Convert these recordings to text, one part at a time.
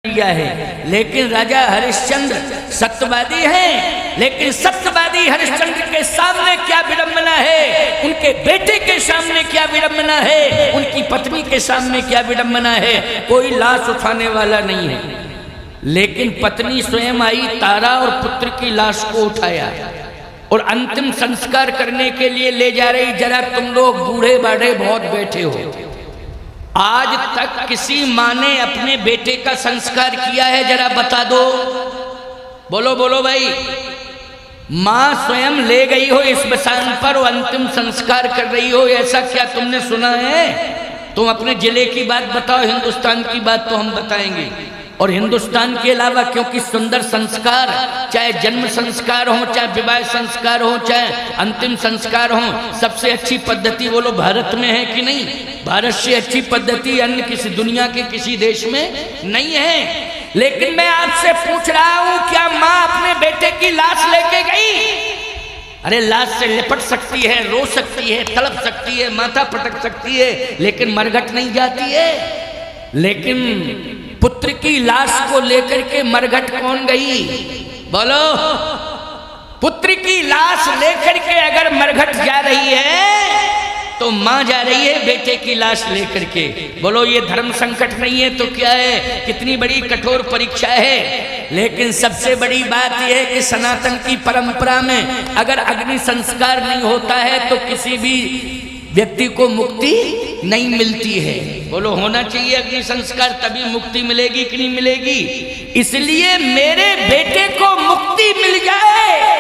किया है। लेकिन राजा हरिश्चंद्र सत्यवादी हैं, लेकिन सत्यवादी हरिश्चंद्र के सामने क्या विडंबना है, उनके बेटे के सामने क्या विडंबना है, उनकी पत्नी के सामने क्या विडंबना है। कोई लाश उठाने वाला नहीं है, लेकिन पत्नी स्वयं आई, तारा और पुत्र की लाश को उठाया और अंतिम संस्कार करने के लिए ले जा रही। जरा तुम लोग बूढ़े बाढ़े बहुत बैठे हो, आज तक किसी माँ ने अपने बेटे का संस्कार किया है? जरा बता दो, बोलो बोलो भाई। माँ स्वयं ले गई हो इस बसान पर और अंतिम संस्कार कर रही हो, ऐसा क्या तुमने सुना है? तुम अपने जिले की बात बताओ, हिंदुस्तान की बात तो हम बताएंगे। और हिंदुस्तान के अलावा क्योंकि सुंदर संस्कार, चाहे जन्म संस्कार हो, चाहे विवाह संस्कार हो, चाहे अंतिम संस्कार हो, सबसे अच्छी पद्धति बोलो भारत में है कि नहीं? भारत से अच्छी पद्धति अन्य किसी दुनिया के किसी देश में नहीं है। लेकिन मैं आपसे पूछ रहा हूं, क्या माँ अपने बेटे की लाश लेके गई? अरे लाश से लिपट सकती है, रो सकती है, तड़प सकती है, माथा पटक सकती है, लेकिन मरघट नहीं जाती है। लेकिन पुत्र की लाश को लेकर के मरघट कौन गई? बोलो। पुत्र की लाश लेकर के अगर मरघट जा रही है तो मां जा रही है बेटे की लाश लेकर के। बोलो, ये धर्म संकट नहीं है तो क्या है? कितनी बड़ी कठोर परीक्षा है। लेकिन सबसे बड़ी बात यह है कि सनातन की परंपरा में अगर अग्नि संस्कार नहीं होता है तो किसी भी व्यक्ति को मुक्ति नहीं मिलती है। बोलो, होना चाहिए अग्नि संस्कार, तभी मुक्ति मिलेगी कि नहीं मिलेगी? इसलिए मेरे बेटे को मुक्ति मिल जाए,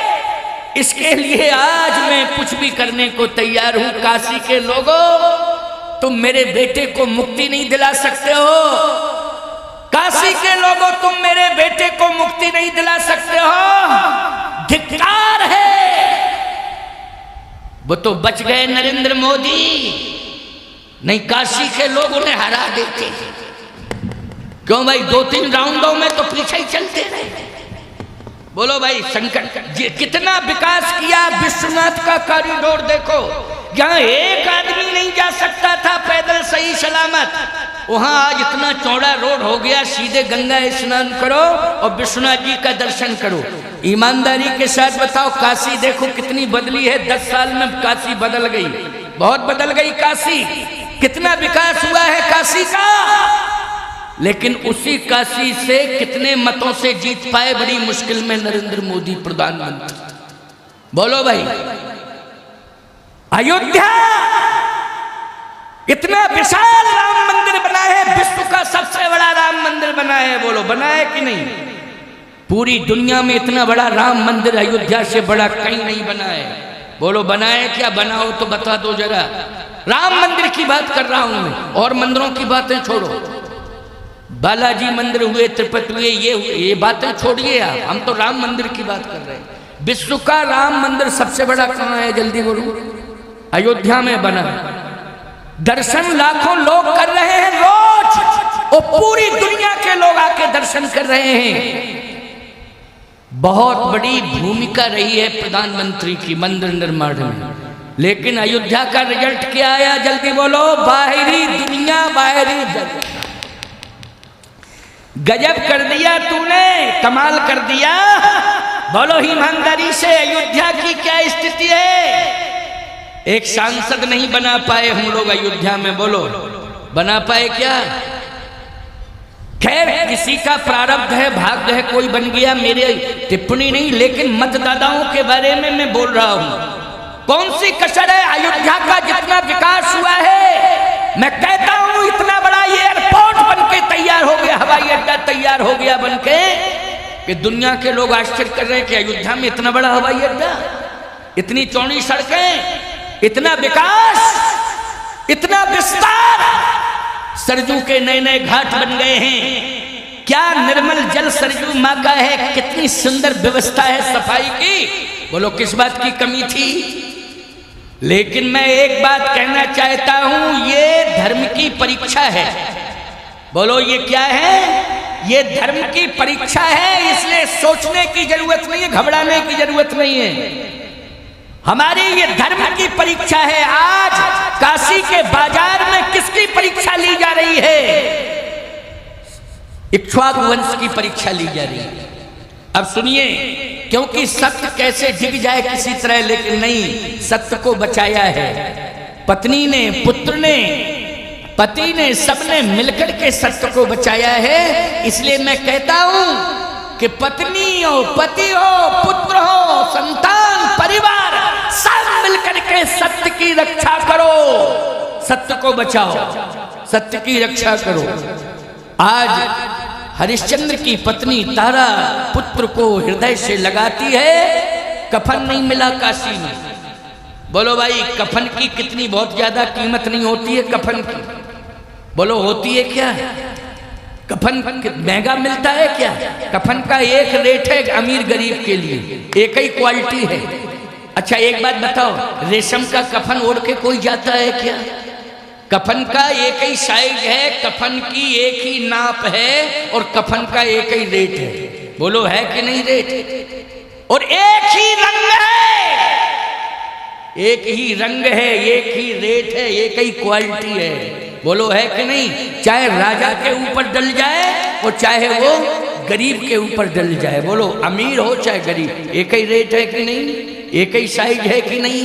इसके लिए आज मैं कुछ भी करने को तैयार हूं। काशी के लोगों, तुम मेरे बेटे को मुक्ति नहीं दिला सकते हो। काशी के लोगों, तुम मेरे बेटे को मुक्ति नहीं दिला सकते हो। धिक्कार है। वो तो बच गए नरेंद्र मोदी, नहीं काशी के लोग उन्हें हरा देते। क्यों भाई? 2-3 राउंडों में तो पीछे ही चलते रहे। बोलो भाई, संकट कितना विकास किया। विश्वनाथ का कॉरिडोर देखो, जहां एक आदमी नहीं जा सकता था पैदल सही सलामत, वहां आज इतना चौड़ा रोड हो गया। सीधे गंगा स्नान करो और विश्वनाथ जी का दर्शन करो। ईमानदारी के साथ बताओ, काशी देखो कितनी बदली है। 10 साल में काशी बदल गई, बहुत बदल गई काशी। कितना विकास हुआ है काशी का। लेकिन उसी काशी से कितने मतों से जीत पाए बड़ी मुश्किल में नरेंद्र मोदी प्रधानमंत्री। बोलो भाई, अयोध्या इतना विशाल राम मंदिर बना है, विश्व का सबसे बड़ा राम मंदिर बना है। बोलो, बना है कि नहीं? पूरी दुनिया में इतना बड़ा राम मंदिर अयोध्या से बड़ा कहीं नहीं बना है। बोलो, बना है क्या? बनाओ तो बता दो जरा। राम मंदिर की बात कर रहा हूं मैं, और मंदिरों की बातें छोड़ो। बालाजी मंदिर हुए, तिरुपति हुए, ये हुए, ये बातें छोड़िए आप। हम तो राम मंदिर की बात कर रहे हैं। विश्व का राम मंदिर सबसे बड़ा कहां है? जल्दी बोलो। अयोध्या में बना। दर्शन लाखों लोग कर रहे हैं रोज, और पूरी दुनिया के लोग आके दर्शन कर रहे हैं। बहुत बड़ी भूमिका रही है प्रधानमंत्री की मंदिर निर्माण में। लेकिन अयोध्या का रिजल्ट क्या आया? जल्दी बोलो। बाहरी दुनिया, बाहरी जगत। गजब कर दिया तूने, कमाल कर दिया। बोलो ईमानदारी से, अयोध्या की क्या स्थिति है? एक सांसद नहीं बना पाए हम लोग अयोध्या में। बोलो, बना पाए क्या? खैर, किसी का प्रारब्ध है, भाग्य है, कोई बन गया, मेरे टिप्पणी नहीं। लेकिन मतदाताओं के बारे में मैं बोल रहा हूं। कौन सी कसर है? अयोध्या का जितना विकास हुआ है, मैं कहता हूं इतना बड़ा एयरपोर्ट बनके तैयार हो गया, हवाई अड्डा तैयार हो गया बनके, कि दुनिया के लोग आश्चर्य कर रहे हैं कि अयोध्या में इतना बड़ा हवाई अड्डा, इतनी चौड़ी सड़कें, इतना विकास, इतना विस्तार। सरजू के नए नए घाट बन गए हैं। क्या निर्मल जल सरजू माँ का है। कितनी सुंदर व्यवस्था है सफाई की। बोलो, किस बात की कमी थी? लेकिन मैं एक बात कहना चाहता हूं, ये धर्म की परीक्षा है। बोलो, ये क्या है? ये धर्म की परीक्षा है। इसलिए सोचने की जरूरत नहीं है, घबराने की जरूरत नहीं है। हमारी ये धर्म की परीक्षा है। आज काशी के बाजार में किसकी परीक्षा ली जा रही है? इक्ष्वाकु वंश की परीक्षा ली जा रही है। अब सुनिए, क्योंकि सत्य कैसे डिग जाए किसी तरह, लेकिन नहीं, सत्य को बचाया है पत्नी ने, पुत्र ने, पति ने, सबने मिलकर के सत्य को बचाया है। इसलिए मैं कहता हूं कि पत्नी हो, पति हो, पुत्र हो, संतान, परिवार, सब मिलकर के सत्य की रक्षा करो, सत्य को बचाओ, सत्य की रक्षा करो। आज हरिश्चंद्र की पत्नी तारा पुत्र को हृदय से लगाती है। कफन नहीं मिला काशी में। बोलो भाई, कफन की कितनी बहुत ज्यादा कीमत नहीं होती है कफन की? बोलो होती है क्या? कफन महंगा मिलता है क्या? कफन का एक रेट है अमीर गरीब के लिए, एक ही क्वालिटी है। अच्छा एक बात बताओ, रेशम का कफन ओढ़ के कोई जाता है क्या? कफन का एक ही साइज है, कफन की एक ही नाप है और कफन का एक ही रेट है। बोलो है कि नहीं रेट? और एक ही रंग है, एक ही रंग है, एक ही रेट है, एक ही क्वालिटी है। बोलो है कि नहीं? चाहे राजा के ऊपर डल जाए और चाहे वो गरीब के ऊपर डल जाए। बोलो अमीर हो चाहे गरीब, एक ही रेट है कि नहीं? एक ही साइज है कि नहीं?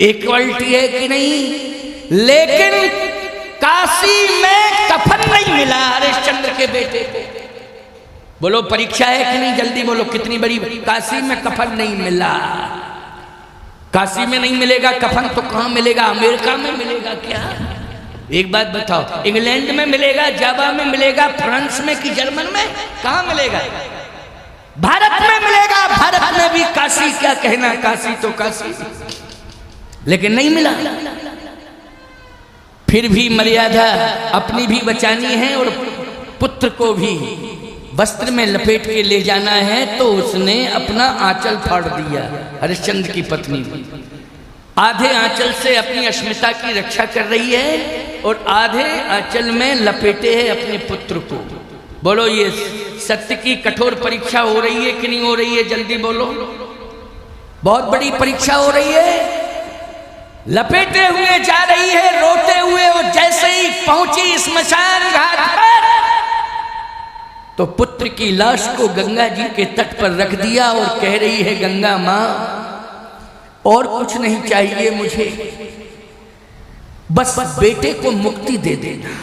एक क्वालिटी है कि नहीं? लेकिन काशी में कफन नहीं मिला हरिश्चंद्र के बेटे को। बोलो परीक्षा है कि नहीं? जल्दी बोलो, कितनी बड़ी? काशी में कफन नहीं मिला। काशी में नहीं मिलेगा कफन तो कहां मिलेगा? अमेरिका में मिलेगा क्या? एक बात बताओ, इंग्लैंड में मिलेगा, जावा में मिलेगा, फ्रांस में कि जर्मन में? कहां मिलेगा? भारत में मिलेगा। भारत में भी काशी क्या कहना, काशी तो काशी, लेकिन नहीं मिला। फिर भी मर्यादा अपनी भी बचानी है और पुत्र को भी वस्त्र में लपेट के ले जाना है, तो उसने अपना आंचल फाड़ दिया। हरिश्चंद्र की पत्नी आधे आंचल से अपनी अस्मिता की रक्षा कर रही है और आधे आंचल में लपेटे है अपने पुत्र को। बोलो ये सत्य की कठोर परीक्षा हो रही है कि नहीं हो रही है? जल्दी बोलो, बहुत बड़ी परीक्षा हो रही है। लपेटे हुए जा रही है, रोते हुए, और जैसे ही पहुंची स्मशान घाट पर तो पुत्र की लाश को गंगा जी के तट पर रख दिया और कह रही है, गंगा मां और कुछ नहीं चाहिए मुझे, बस बेटे को मुक्ति दे देना।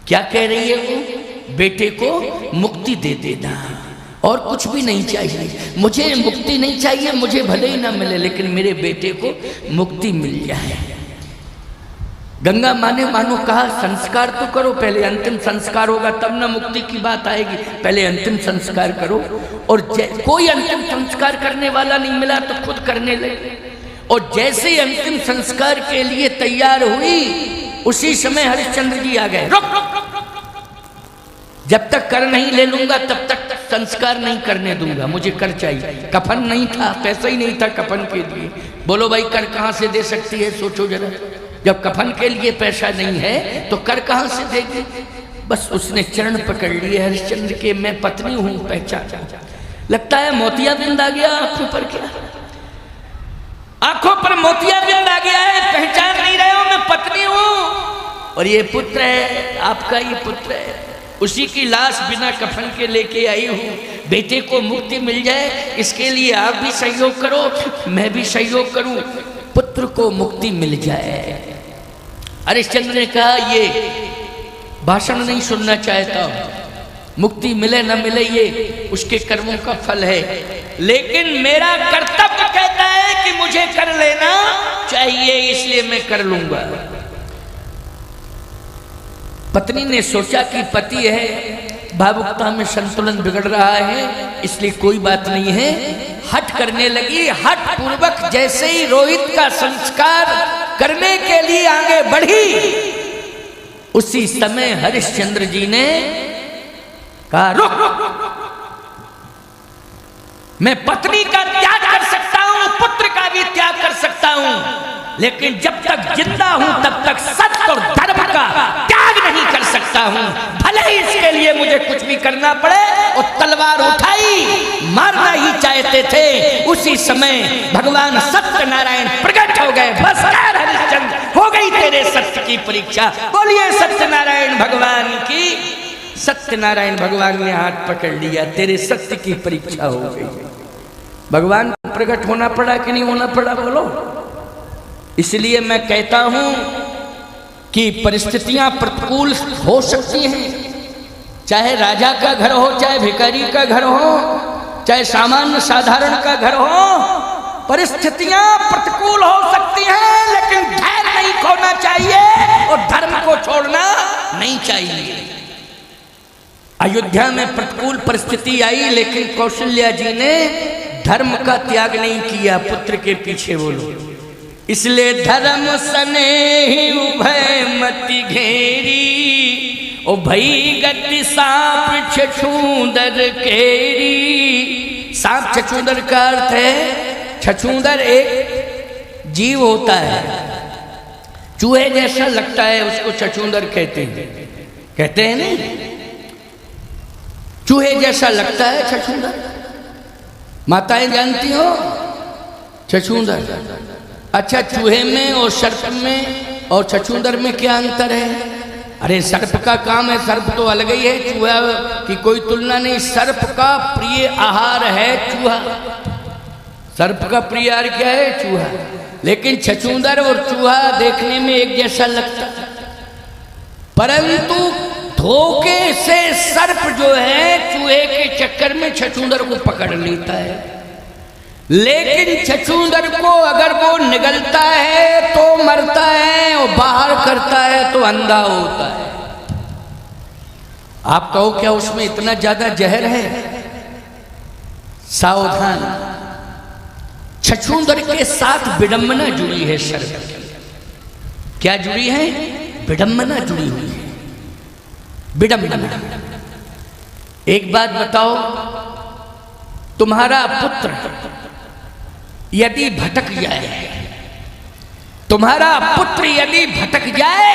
क्या कह रही है वो? बेटे को मुक्ति दे देना, और कुछ भी नहीं चाहिए मुझे। मुक्ति नहीं चाहिए मुझे, भले ही ना मिले, लेकिन मेरे बेटे को मुक्ति मिल जाए। गंगा माँ ने मानो कहा, संस्कार तो करो पहले, अंतिम संस्कार होगा तब ना मुक्ति की बात आएगी, पहले अंतिम संस्कार करो। और कोई अंतिम संस्कार करने वाला नहीं मिला तो खुद करने लगे। और जैसे ही अंतिम संस्कार के लिए तैयार हुई, उसी समय हरिश्चंद्र जी आ गए। रुक, जब तक कर नहीं ले लूंगा तब तक संस्कार नहीं करने दूंगा, मुझे कर चाहिए। कफन नहीं था, पैसा ही नहीं था कफन के लिए। बोलो भाई, कर कहां से दे सकती है? सोचो जरा, जब कफन के लिए पैसा नहीं है तो कर कहां से देगी? बस उसने चरण पकड़ लिए हरिश्चंद्र के, मैं पत्नी हूं पहचान। लगता है मोतियाबिंद आ गया आंखों पर। क्या आंखों पर मोतियाबिंद आ गया है? पहचान नहीं रहे हो? मैं पत्नी हूं और ये पुत्र है, आपका ये पुत्र है। उसी की लाश बिना कफन के लेके आई हूं। बेटे को मुक्ति मिल जाए इसके लिए आप भी सहयोग करो, मैं भी सहयोग करूं, पुत्र को मुक्ति मिल जाए। हरिश्चंद्र ने कहा, ये भाषण नहीं सुनना चाहता, मुक्ति मिले न मिले ये उसके कर्मों का फल है, लेकिन मेरा कर्तव्य कहता है कि मुझे कर लेना चाहिए, इसलिए मैं कर लूंगा। पत्नी ने सोचा कि पति है, भावुकता में संतुलन बिगड़ रहा है, इसलिए कोई बात नहीं है, हठ करने लगी। हठ पूर्वक जैसे ही रोहित का संस्कार करने के लिए आगे बढ़ी, उसी समय हरिश्चंद्र जी ने कहा, रुक, मैं पत्नी का त्याग कर सकता हूं, पुत्र का भी त्याग कर सकता हूं, लेकिन जब तक जिंदा हूं तब तक सत्य और धर्म का त्याग नहीं कर सकता हूं। भले ही इसके लिए मुझे कुछ भी करना पड़े। और तलवार उठाई, मारना ही चाहते थे, उसी समय भगवान सत्यनारायण प्रकट हो गए। बस कर हरिश्चंद्र, हो गई तेरे सत्य की परीक्षा। बोलिए सत्यनारायण भगवान की सत्यनारायण भगवान ने हाथ पकड़ लिया, तेरे सत्य की परीक्षा हो गई। भगवान प्रकट होना पड़ा कि नहीं होना पड़ा बोलो? इसलिए मैं कहता हूं कि परिस्थितियां प्रतिकूल हो सकती हैं, चाहे राजा का घर हो, चाहे भिखारी का घर हो, चाहे सामान्य साधारण का घर हो, परिस्थितियां प्रतिकूल हो सकती हैं, लेकिन धैर्य नहीं खोना चाहिए और धर्म को छोड़ना नहीं चाहिए। अयोध्या में प्रतिकूल परिस्थिति आई, लेकिन कौशल्या जी ने धर्म का त्याग नहीं किया, पुत्र के पीछे बोलो। इसलिए धर्म स्नेहि उभय मति घेरी, ओ भई गति सांप छछूंदर केरी। सांप छछूंदर का अर्थ है, छछूंदर एक जीव होता है, चूहे जैसा लगता है, उसको छछूंदर कहते हैं नहीं, चूहे जैसा लगता है छछूंदर। माताएं जानती हो छछूंदर? अच्छा, चूहे में और सर्प में और छछूंदर में क्या अंतर है? अरे सर्प का काम है, सर्प तो अलग ही है, चूहा की कोई तुलना नहीं। सर्प का प्रिय आहार है चूहा, सर्प का प्रिय आहार क्या है? चूहा। लेकिन छछूंदर और चूहा देखने में एक जैसा लगता है, परंतु धोखे से सर्प जो है चूहे के चक्कर में छछूंदर को पकड़ लेता है, लेकिन छछूंदर को अगर वो निगलता है तो मरता है और बाहर करता है तो अंधा होता है। आप कहो क्या उसमें इतना ज्यादा जहर है? सावधान, छछूंदर के साथ विडंबना जुड़ी है सर्प। क्या जुड़ी है? विडंबना जुड़ी हुई है, विडंबना। एक बात बताओ, तुम्हारा पुत्र यदि भटक जाए, तुम्हारा पुत्र यदि भटक जाए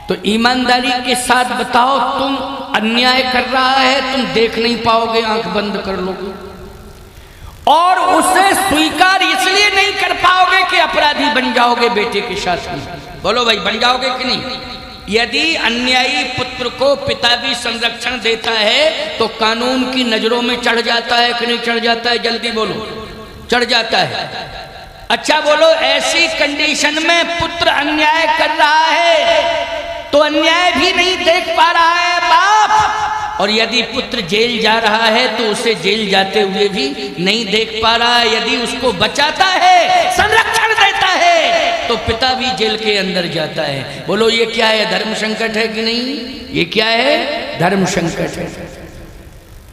तो ईमानदारी के साथ बताओ, तुम अन्याय कर रहा है, तुम देख नहीं पाओगे, आंख बंद कर लोगे, और उसे स्वीकार इसलिए नहीं कर पाओगे कि अपराधी बन जाओगे बेटे के साथ में। बोलो भाई, बन जाओगे कि नहीं? यदि अन्यायी पुत्र को पिता भी संरक्षण देता है तो कानून की नजरों में चढ़ जाता है कि नहीं चढ़ जाता है? जल्दी बोलो, चढ़ जाता है। अच्छा बोलो, ऐसी कंडीशन में पुत्र अन्याय कर रहा है तो अन्याय भी नहीं देख पा रहा है बाप, और यदि पुत्र जेल जा रहा है तो उसे जेल जाते हुए भी नहीं देख पा रहा है। यदि उसको बचाता है, संरक्षण देता है, तो पिता भी जेल के अंदर जाता है। बोलो ये क्या है? धर्म संकट है कि नहीं? ये क्या है? धर्म संकट है।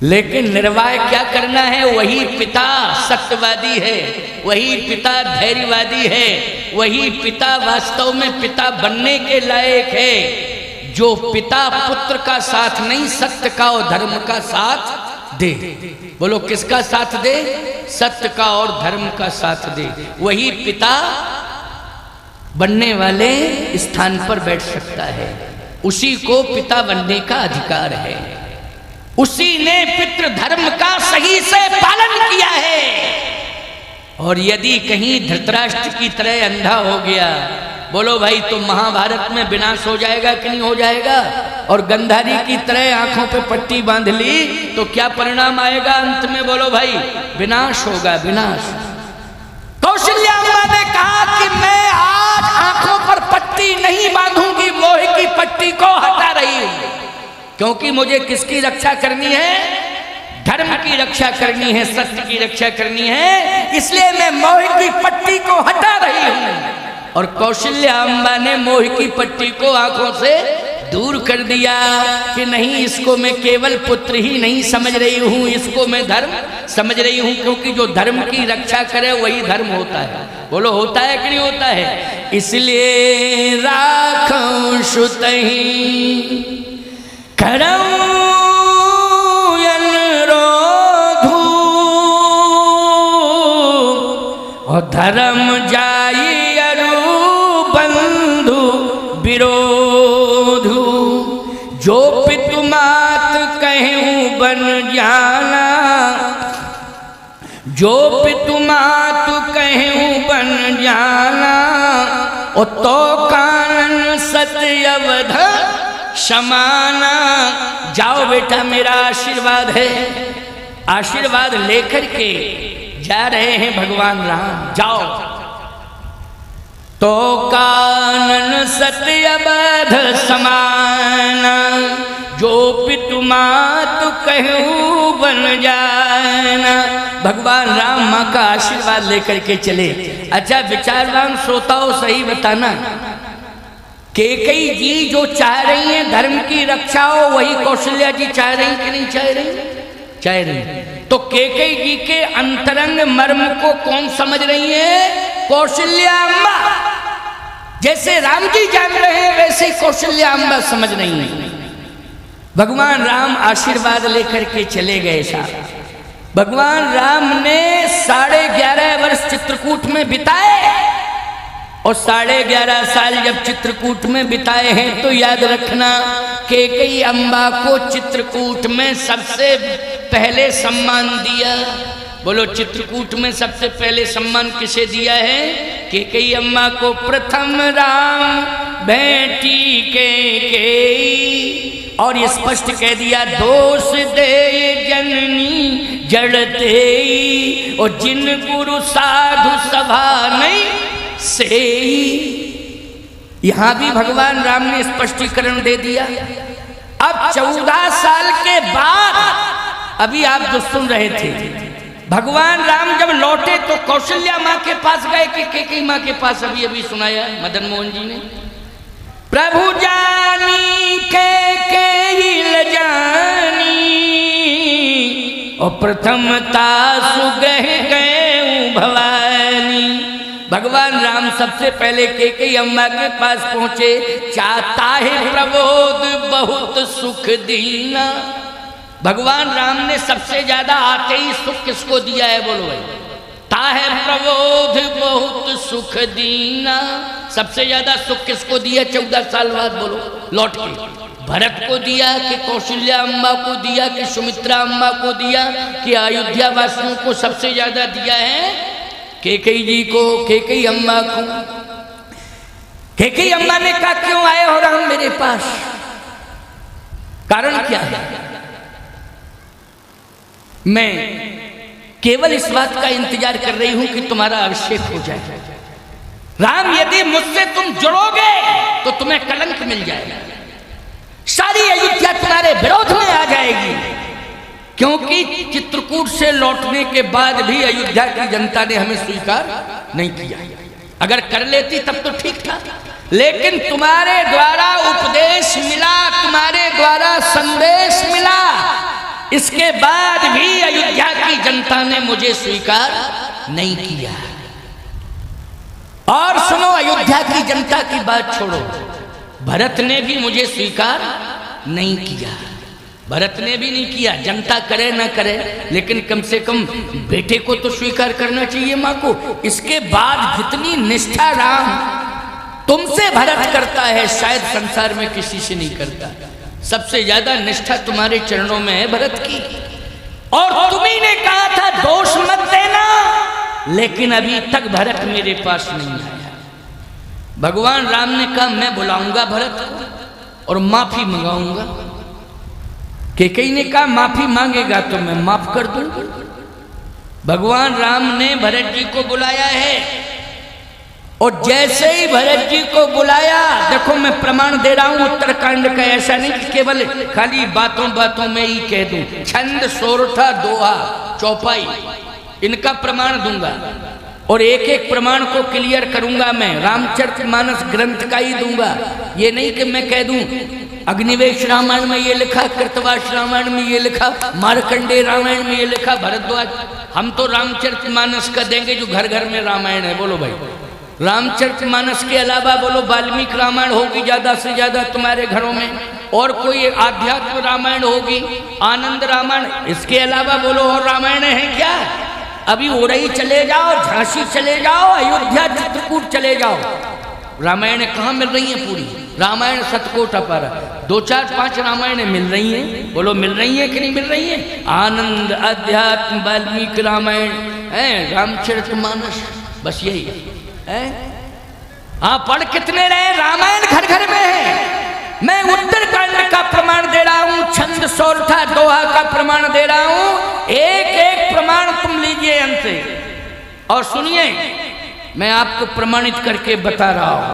लेकिन निर्वाह क्या करना है? वही पिता सत्यवादी है, वही पिता धैर्यवादी है, वही पिता वास्तव में पिता बनने के लायक है, जो पिता पुत्र का साथ नहीं, सत्य का और धर्म का साथ दे। बोलो किसका साथ दे? सत्य का और धर्म का साथ दे। वही पिता बनने वाले स्थान पर बैठ सकता है, उसी को पिता बनने का अधिकार है। उसी ने पितृ धर्म का सही से पालन किया है। और यदि कहीं धृतराष्ट्र की तरह अंधा हो गया, बोलो भाई, तो महाभारत में विनाश हो जाएगा कि नहीं हो जाएगा? और गंधारी की तरह आंखों पे पट्टी बांध ली तो क्या परिणाम आएगा अंत में? बोलो भाई, विनाश होगा, विनाश। कौशल्या ने कहा कि मैं आज आंखों पर पट्टी नहीं बांधूंगी, मोह की पट्टी को हटा रही हूं, क्योंकि मुझे किसकी रक्षा करनी है? धर्म की रक्षा करनी है, सत्य की रक्षा करनी है, इसलिए मैं मोह की पट्टी को हटा रही हूं। और कौशल्या अम्बा ने मोह की पट्टी को आंखों से दूर कर दिया कि नहीं, इसको मैं केवल पुत्र ही नहीं समझ रही हूं, इसको मैं धर्म समझ रही हूं, क्योंकि जो धर्म की रक्षा करे वही धर्म होता है। बोलो होता है कि नहीं होता है? इसलिए राखूं सुतहि करऊं अनुरोधु, और धर्म जाई अरु बंधु विरोधु। जो पितु मात कहूं बन जाना, जो पितु मात कहूं बन जाना, ओ तो कानन सत्य अवध समाना। जाओ बेटा, मेरा आशीर्वाद है। आशीर्वाद लेकर के जा रहे हैं भगवान राम। जाओ। तो कानन सत्यबध समाना, जो पितु मातु कहूँ बन जाना। भगवान राम माँ का आशीर्वाद लेकर के चले। अच्छा विचारवान श्रोताओं, सही बताना, कैकेयी जी जो चाह रही हैं धर्म की रक्षा हो, वही कौशल्या जी चाह रही कि नहीं चाह रही? चाह रही। तो कैकेयी जी के अंतरंग मर्म को कौन समझ रही है? कौशल्या अम्बा। जैसे राम जी जान रहे हैं वैसे कौशल्या अम्बा समझ रही है। भगवान राम आशीर्वाद लेकर के चले गए। साहब भगवान राम ने 11.5 वर्ष चित्रकूट में बिताए, और 11.5 साल जब चित्रकूट में बिताए हैं तो याद रखना, कैकेयी अम्बा को चित्रकूट में सबसे पहले सम्मान दिया। बोलो, चित्रकूट में सबसे पहले सम्मान किसे दिया है? कैकेयी अम्मा को प्रथम राम बेटी कैकेयी। और ये स्पष्ट कह दिया, दोष दे जननी जड़ते, और जिन गुरु साधु सभा नहीं से। यहां भी भगवान राम ने स्पष्टीकरण दे दिया। अब 14 साल के बाद, अभी आप जो सुन रहे थे, भगवान राम जब लौटे तो कौशल्या माँ के पास गए कि कैकेयी माँ के पास? अभी अभी सुनाया मदन मोहन जी ने। प्रभु जानी कैकेयी ल जानी, और प्रथमता सुगह गए भवानी। भगवान राम सबसे पहले कैकेयी अम्मा के पास पहुंचे। चाहता है प्रबोध बहुत सुख दीना। भगवान राम ने सबसे ज्यादा आते ही सुख किसको दिया है? बोलो भाई। ताहे प्रबोध बहुत सुख दीना, सबसे ज्यादा सुख किसको दिया 14 साल बाद? बोलो लौट के। भरत को दिया कि कौशल्या अम्मा को दिया कि सुमित्रा अम्मा को दिया कि अयोध्या वासियों को सबसे ज्यादा दिया है? कैकेयी जी को, कैकेयी अम्मा को। कैकेयी अम्मा ने कहा, क्यों आए हो राम मेरे पास? कारण क्या है? मैं केवल इस बात का इंतजार कर रही हूं कि तुम्हारा अभिषेक हो जाए। राम, यदि मुझसे तुम जुड़ोगे तो तुम्हें कलंक मिल जाएगा, सारी अयोध्या तुम्हारे विरोध में आ जाएगी। क्योंकि चित्रकूट से लौटने के बाद भी अयोध्या की जनता ने हमें स्वीकार नहीं किया। अगर कर लेती तब तो ठीक था, लेकिन तुम्हारे द्वारा उपदेश मिला, तुम्हारे द्वारा संदेश मिला, इसके बाद भी अयोध्या की जनता ने मुझे स्वीकार नहीं किया। और सुनो, अयोध्या की जनता की बात छोड़ो, भरत ने भी मुझे स्वीकार नहीं किया। भरत ने भी नहीं किया। जनता करे ना करे, लेकिन कम से कम बेटे को तो स्वीकार करना चाहिए माँ को। इसके बाद जितनी निष्ठा राम तुमसे भरत करता है, शायद संसार में किसी से नहीं करता। सबसे ज्यादा निष्ठा तुम्हारे चरणों में है भरत की। और तुम्ही ने कहा था दोष मत देना, लेकिन अभी तक भरत मेरे पास नहीं आया। भगवान राम ने कहा, मैं बुलाऊंगा भरत को और माफी मंगाऊंगा। कैकेयी ने कहा, माफी मांगेगा तो मैं माफ कर दूंगा। भगवान राम ने भरत जी को बुलाया है, और जैसे ही भरत जी को बुलाया, देखो मैं प्रमाण दे रहा हूं उत्तरकांड का, ऐसा नहीं कि केवल खाली बातों बातों में ही कह दूं। छंद, सोरठा, दोहा, चौपाई, इनका प्रमाण दूंगा, और एक एक प्रमाण को क्लियर करूंगा। मैं रामचरितमानस ग्रंथ का ही दूंगा। ये नहीं कि मैं कह दूं अग्निवेश रामायण में ये लिखा, कृतवास रामायण में ये लिखा, मार्कंडेय रामायण में ये लिखा, भरद्वाज। हम तो रामचरितमानस का देंगे जो घर घर में रामायण है। बोलो भाई, रामचरितमानस के अलावा बोलो वाल्मीकि रामायण होगी ज्यादा से ज्यादा तुम्हारे घरों में, और कोई आध्यात्म रामायण होगी, आनंद रामायण। इसके अलावा बोलो और रामायण है क्या? अभी ओरई चले जाओ, झांसी चले जाओ, अयोध्या चित्रकूट चले जाओ, रामायण कहाँ मिल रही है? पूरी रामायण सतकोट अपार, 2, 4, 5 रामायण मिल रही हैं। बोलो मिल रही है कि नहीं मिल रही है? आनंद, अध्यात्म, वाल्मीकि रामायण है, रामचरितमानस, बस यही है। हाँ, पढ़ कितने रहे? रामायण घर घर में है, मैं उत्तरकांड का प्रमाण दे रहा हूं, छंद सौरठा दोहा का प्रमाण दे रहा हूं। एक एक प्रमाण तुम लीजिए हमसे और सुनिए, मैं आपको प्रमाणित करके बता रहा हूं।